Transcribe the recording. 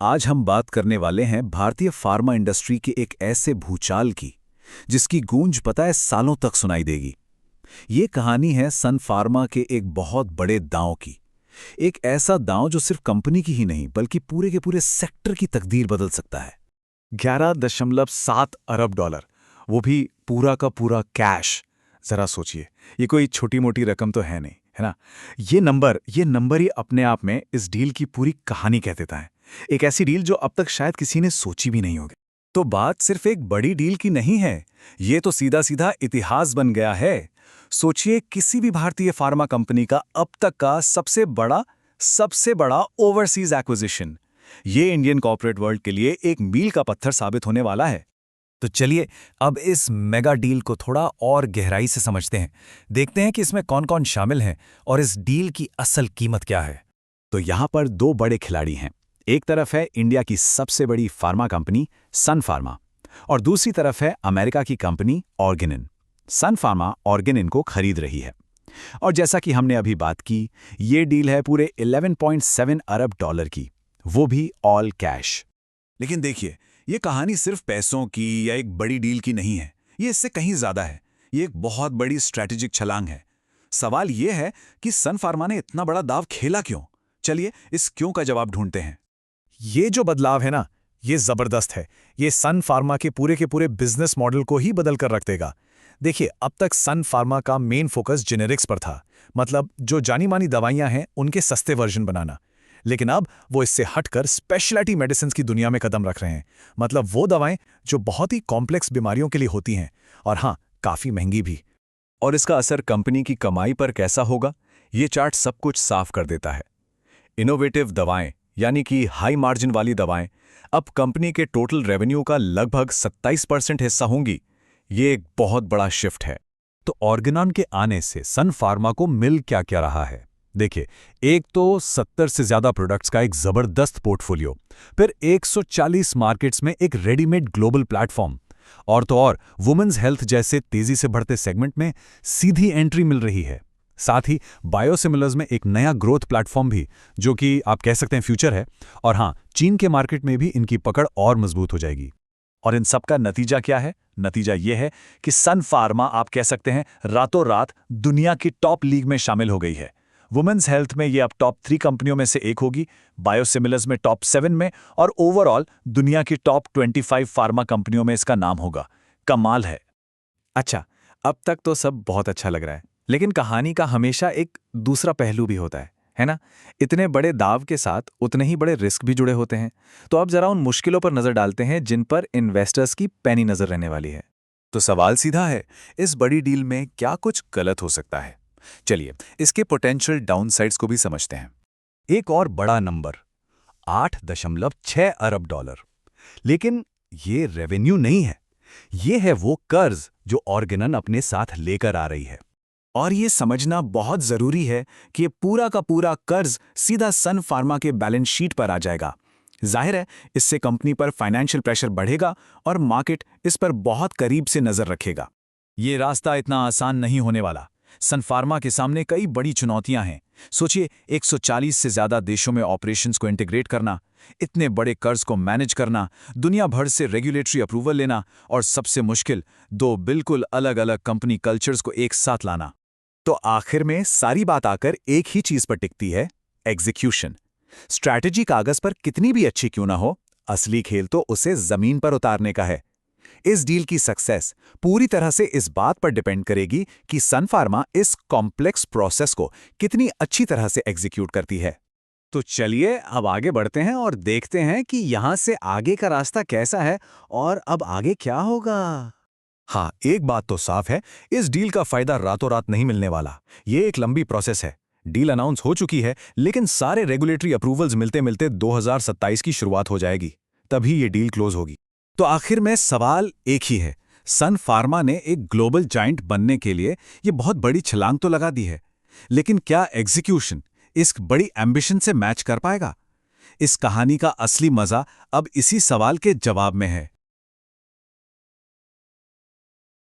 आज हम बात करने वाले हैं भारतीय फार्मा इंडस्ट्री के एक ऐसे भूचाल की जिसकी गूंज पता है सालों तक सुनाई देगी। ये कहानी है सन फार्मा के एक बहुत बड़े दांव की। एक ऐसा दांव जो सिर्फ कंपनी की ही नहीं बल्कि पूरे के पूरे सेक्टर की तकदीर बदल सकता है। 11.7 अरब डॉलर, वो भी पूरा का पूरा कैश। जरा सोचिए, ये कोई छोटी मोटी रकम तो है नहीं, है ना। ये नंबर ही अपने आप में इस डील की पूरी कहानी कह देता है। एक ऐसी डील जो अब तक शायद किसी ने सोची भी नहीं होगी। तो बात सिर्फ एक बड़ी डील की नहीं है, ये तो सीधा सीधा इतिहास बन गया है। सोचिए, किसी भी भारतीय फार्मा कंपनी का अब तक का सबसे बड़ा ओवरसीज एक्विजिशन। ये इंडियन कॉर्पोरेट वर्ल्ड के लिए एक मील का पत्थर साबित होने वाला है। तो चलिए अब इस मेगा डील को थोड़ा और गहराई से समझते हैं। देखते हैं कि इसमें कौन कौन शामिल हैं और इस डील की असल कीमत क्या है। तो यहाँ पर दो बड़े खिलाड़ी हैं। एक तरफ है इंडिया की सबसे बड़ी फार्मा कंपनी सन फार्मा और दूसरी तरफ है अमेरिका की कंपनी ऑर्गेनिन। सन फार्मा ऑर्गेनिन को खरीद रही है और जैसा कि हमने अभी बात की, ये डील है पूरे 11.7 अरब डॉलर की, वो भी ऑल कैश। लेकिन देखिए, ये कहानी सिर्फ पैसों की या एक बड़ी डील की नहीं है। ये इससे कहीं ज्यादा है। ये एक बहुत बड़ी स्ट्रैटेजिक छलांग है। सवाल ये है कि सन फार्मा ने इतना बड़ा दांव खेला क्यों। चलिए इस क्यों का जवाब ढूंढते हैं। ये जो बदलाव है ना, ये जबरदस्त है। ये सन फार्मा के पूरे बिजनेस मॉडल को ही बदल कर रख देगा। देखिए, अब तक सन फार्मा का मेन फोकस जेनेरिक्स पर था, मतलब जो जानी मानी दवाइयां हैं उनके सस्ते वर्जन बनाना। लेकिन अब वो इससे हटकर स्पेशलिटी मेडिसिन की दुनिया में कदम रख रहे हैं। मतलब वो दवाएं जो बहुत ही कॉम्प्लेक्स बीमारियों के लिए होती हैं और हाँ, काफी महंगी भी। और इसका असर कंपनी की कमाई पर कैसा होगा, ये चार्ट सब कुछ साफ कर देता है। इनोवेटिव दवाएं यानी कि हाई मार्जिन वाली दवाएं अब कंपनी के टोटल रेवेन्यू का लगभग 27% हिस्सा होंगी। ये एक बहुत बड़ा शिफ्ट है। तो ऑर्गेनॉन के आने से सन फार्मा को मिल क्या क्या रहा है। देखिए, एक तो 70 से ज्यादा प्रोडक्ट्स का एक जबरदस्त पोर्टफोलियो, फिर 140 मार्केट्स में एक रेडीमेड ग्लोबल प्लेटफॉर्म, और तो और वुमेन्स हेल्थ जैसे तेजी से बढ़ते सेगमेंट में सीधी एंट्री मिल रही है। साथ ही बायोसिमिलर्स में एक नया ग्रोथ प्लेटफॉर्म भी, जो कि आप कह सकते हैं फ्यूचर है। और हाँ, चीन के मार्केट में भी इनकी पकड़ और मजबूत हो जाएगी। और इन सब का नतीजा क्या है? नतीजा यह है कि सन फार्मा, आप कह सकते हैं, रातों रात दुनिया की टॉप लीग में शामिल हो गई है। वुमेन्स हेल्थ में ये अब टॉप 3 कंपनियों में से एक होगी, बायोसिमिलर्स में टॉप 7 में, और ओवरऑल दुनिया की टॉप 25 फार्मा कंपनियों में इसका नाम होगा। कमाल है। अच्छा, अब तक तो सब बहुत अच्छा लग रहा है, लेकिन कहानी का हमेशा एक दूसरा पहलू भी होता है ना। इतने बड़े दाव के साथ उतने ही बड़े रिस्क भी जुड़े होते हैं। तो अब जरा उन मुश्किलों पर नजर डालते हैं जिन पर इन्वेस्टर्स की पैनी नजर रहने वाली है। तो सवाल सीधा है, इस बड़ी डील में क्या कुछ गलत हो सकता है? चलिए इसके पोटेंशियल डाउनसाइड्स को भी समझते हैं। एक और बड़ा नंबर, 8.6 अरब डॉलर। लेकिन ये रेवेन्यू नहीं है, ये है वो कर्ज जो ऑर्गेनन अपने साथ लेकर आ रही है। और ये समझना बहुत जरूरी है कि ये पूरा का पूरा कर्ज सीधा सन फार्मा के बैलेंस शीट पर आ जाएगा। जाहिर है, इससे कंपनी पर फाइनेंशियल प्रेशर बढ़ेगा और मार्केट इस पर बहुत करीब से नजर रखेगा। ये रास्ता इतना आसान नहीं होने वाला। सन फार्मा के सामने कई बड़ी चुनौतियां हैं। सोचिए, 140 से ज्यादा देशों में ऑपरेशंस को इंटीग्रेट करना, इतने बड़े कर्ज को मैनेज करना, दुनिया भर से रेगुलेटरी अप्रूवल लेना, और सबसे मुश्किल, दो बिल्कुल अलग अलग कंपनी कल्चर्स को एक साथ लाना। तो आखिर में सारी बात आकर एक ही चीज पर टिकती है, एग्जीक्यूशन। स्ट्रैटेजी कागज पर कितनी भी अच्छी क्यों ना हो, असली खेल तो उसे जमीन पर उतारने का है। इस डील की सक्सेस पूरी तरह से इस बात पर डिपेंड करेगी कि सन फार्मा इस कॉम्प्लेक्स प्रोसेस को कितनी अच्छी तरह से एग्जीक्यूट करती है। तो चलिए अब आगे बढ़ते हैं और देखते हैं कि यहां से आगे का रास्ता कैसा है और अब आगे क्या होगा। हाँ, एक बात तो साफ है, इस डील का फायदा रातों रात नहीं मिलने वाला। ये एक लंबी प्रोसेस है। डील अनाउंस हो चुकी है, लेकिन सारे रेगुलेटरी अप्रूवल्स मिलते मिलते 2027 की शुरुआत हो जाएगी, तभी ये डील क्लोज होगी। तो आखिर में सवाल एक ही है, सन फार्मा ने एक ग्लोबल जायंट बनने के लिए ये बहुत बड़ी छलांग तो लगा दी है, लेकिन क्या एग्जीक्यूशन इस बड़ी एम्बिशन से मैच कर पाएगा? इस कहानी का असली मजा अब इसी सवाल के जवाब में है।